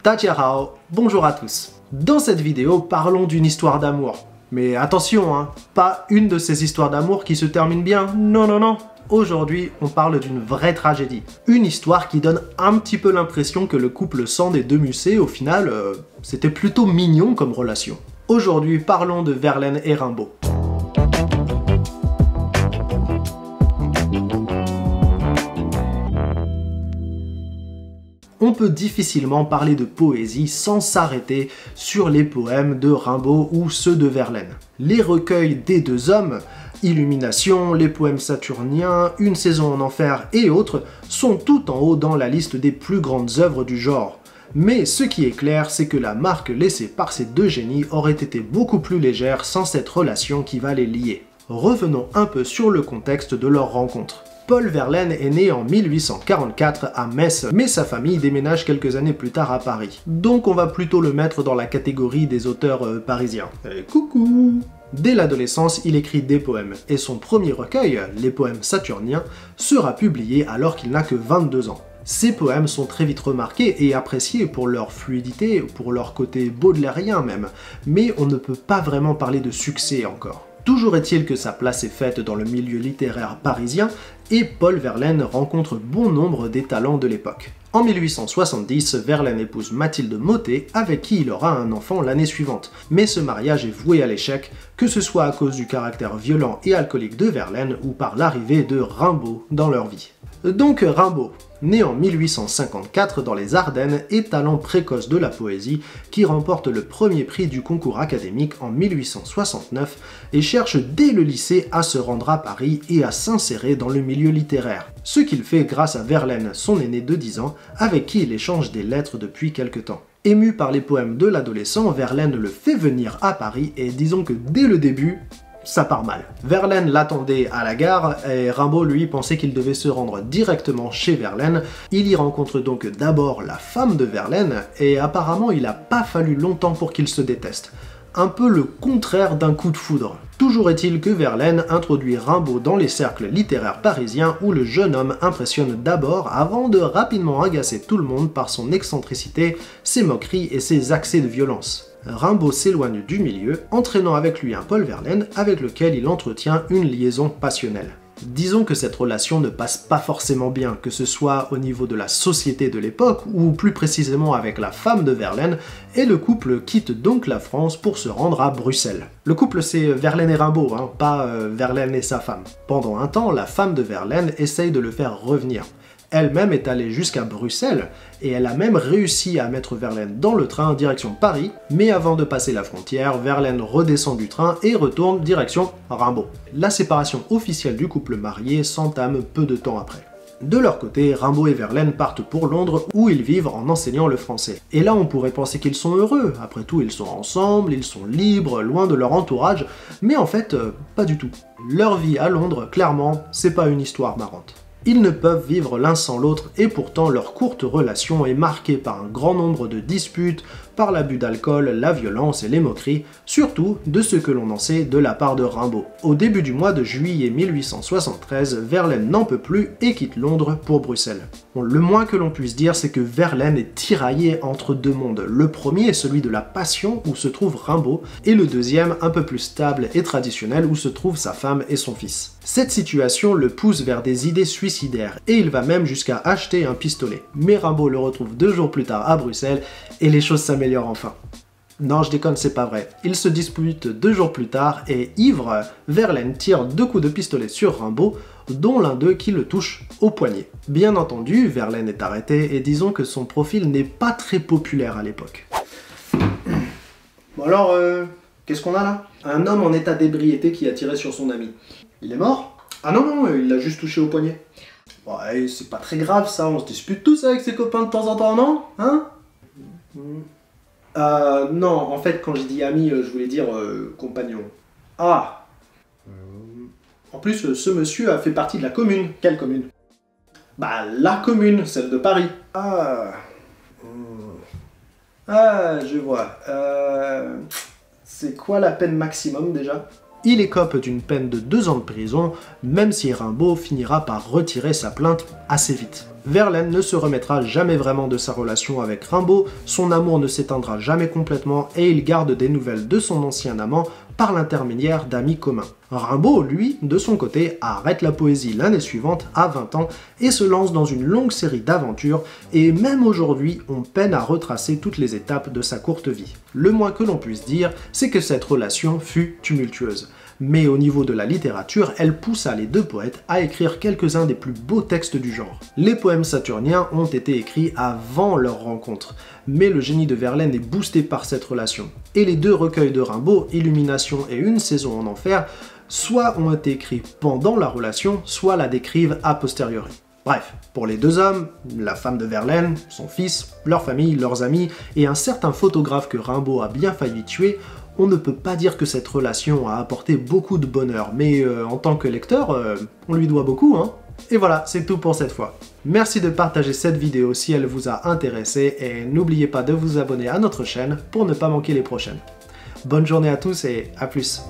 Dajiahao, bonjour à tous. Dans cette vidéo, parlons d'une histoire d'amour. Mais attention, hein, pas une de ces histoires d'amour qui se termine bien, non non non. Aujourd'hui, on parle d'une vraie tragédie. Une histoire qui donne un petit peu l'impression que le couple sang des deux Musset, au final, c'était plutôt mignon comme relation. Aujourd'hui, parlons de Verlaine et Rimbaud. On peut difficilement parler de poésie sans s'arrêter sur les poèmes de Rimbaud ou ceux de Verlaine. Les recueils des deux hommes, Illumination, les poèmes saturniens, Une saison en enfer et autres, sont tout en haut dans la liste des plus grandes œuvres du genre. Mais ce qui est clair, c'est que la marque laissée par ces deux génies aurait été beaucoup plus légère sans cette relation qui va les lier. Revenons un peu sur le contexte de leur rencontre. Paul Verlaine est né en 1844 à Metz, mais sa famille déménage quelques années plus tard à Paris. Donc on va plutôt le mettre dans la catégorie des auteurs parisiens. Coucou! Dès l'adolescence, il écrit des poèmes, et son premier recueil, les poèmes saturniens, sera publié alors qu'il n'a que 22 ans. Ces poèmes sont très vite remarqués et appréciés pour leur fluidité, pour leur côté baudelairien même, mais on ne peut pas vraiment parler de succès encore. Toujours est-il que sa place est faite dans le milieu littéraire parisien et Paul Verlaine rencontre bon nombre des talents de l'époque. En 1870, Verlaine épouse Mathilde Mottet, avec qui il aura un enfant l'année suivante. Mais ce mariage est voué à l'échec, que ce soit à cause du caractère violent et alcoolique de Verlaine ou par l'arrivée de Rimbaud dans leur vie. Donc Rimbaud, né en 1854 dans les Ardennes et talent précoce de la poésie, qui remporte le premier prix du concours académique en 1869 et cherche dès le lycée à se rendre à Paris et à s'insérer dans le milieu littéraire. Ce qu'il fait grâce à Verlaine, son aîné de 10 ans, avec qui il échange des lettres depuis quelque temps. Ému par les poèmes de l'adolescent, Verlaine le fait venir à Paris et disons que dès le début, ça part mal. Verlaine l'attendait à la gare et Rimbaud lui pensait qu'il devait se rendre directement chez Verlaine. Il y rencontre donc d'abord la femme de Verlaine et apparemment il n'a pas fallu longtemps pour qu'ils se détestent. Un peu le contraire d'un coup de foudre. Toujours est-il que Verlaine introduit Rimbaud dans les cercles littéraires parisiens où le jeune homme impressionne d'abord avant de rapidement agacer tout le monde par son excentricité, ses moqueries et ses accès de violence. Rimbaud s'éloigne du milieu, entraînant avec lui un Paul Verlaine avec lequel il entretient une liaison passionnelle. Disons que cette relation ne passe pas forcément bien, que ce soit au niveau de la société de l'époque ou plus précisément avec la femme de Verlaine, et le couple quitte donc la France pour se rendre à Bruxelles. Le couple c'est Verlaine et Rimbaud, hein, pas Verlaine et sa femme. Pendant un temps, la femme de Verlaine essaye de le faire revenir. Elle-même est allée jusqu'à Bruxelles et elle a même réussi à mettre Verlaine dans le train direction Paris, mais avant de passer la frontière, Verlaine redescend du train et retourne direction Rimbaud. La séparation officielle du couple marié s'entame peu de temps après. De leur côté, Rimbaud et Verlaine partent pour Londres où ils vivent en enseignant le français. Et là on pourrait penser qu'ils sont heureux, après tout ils sont ensemble, ils sont libres, loin de leur entourage, mais en fait, pas du tout. Leur vie à Londres, clairement, c'est pas une histoire marrante. Ils ne peuvent vivre l'un sans l'autre et pourtant leur courte relation est marquée par un grand nombre de disputes, par l'abus d'alcool, la violence et les moqueries, surtout de ce que l'on en sait de la part de Rimbaud. Au début du mois de juillet 1873, Verlaine n'en peut plus et quitte Londres pour Bruxelles. Bon, le moins que l'on puisse dire, c'est que Verlaine est tiraillé entre deux mondes. Le premier est celui de la passion où se trouve Rimbaud, et le deuxième, un peu plus stable et traditionnel, où se trouvent sa femme et son fils. Cette situation le pousse vers des idées suicidaires, et il va même jusqu'à acheter un pistolet. Mais Rimbaud le retrouve 2 jours plus tard à Bruxelles, et les choses s'améliorent enfin. Non, je déconne, c'est pas vrai. Ils se disputent 2 jours plus tard, et ivre, Verlaine tire 2 coups de pistolet sur Rimbaud, dont l'un d'eux qui le touche au poignet. Bien entendu, Verlaine est arrêté, et disons que son profil n'est pas très populaire à l'époque. Bon alors, qu'est-ce qu'on a là? Un homme en état d'ébriété qui a tiré sur son ami. Il est mort? Ah non, non, il l'a juste touché au poignet. Ouais, c'est pas très grave ça, on se dispute tous avec ses copains de temps en temps, non? Hein? Non, en fait, quand je dis ami, je voulais dire compagnon. Ah! En plus, ce monsieur a fait partie de la commune. Quelle commune? Bah, la commune, celle de Paris. Ah! Ah, je vois. C'est quoi la peine maximum déjà? Il écope d'une peine de 2 ans de prison, même si Rimbaud finira par retirer sa plainte assez vite. Verlaine ne se remettra jamais vraiment de sa relation avec Rimbaud, son amour ne s'éteindra jamais complètement et il garde des nouvelles de son ancien amant par l'intermédiaire d'amis communs. Rimbaud, lui, de son côté, arrête la poésie l'année suivante, à 20 ans, et se lance dans une longue série d'aventures, et même aujourd'hui, on peine à retracer toutes les étapes de sa courte vie. Le moins que l'on puisse dire, c'est que cette relation fut tumultueuse. Mais au niveau de la littérature, elle poussa les deux poètes à écrire quelques-uns des plus beaux textes du genre. Les poèmes saturniens ont été écrits avant leur rencontre, mais le génie de Verlaine est boosté par cette relation. Et les deux recueils de Rimbaud, Illumination et Une saison en enfer, soit ont été écrits pendant la relation, soit la décrivent a posteriori. Bref, pour les deux hommes, la femme de Verlaine, son fils, leur famille, leurs amis et un certain photographe que Rimbaud a bien failli tuer, on ne peut pas dire que cette relation a apporté beaucoup de bonheur, mais en tant que lecteur, on lui doit beaucoup, hein. Et voilà, c'est tout pour cette fois. Merci de partager cette vidéo si elle vous a intéressé, et n'oubliez pas de vous abonner à notre chaîne pour ne pas manquer les prochaines. Bonne journée à tous et à plus.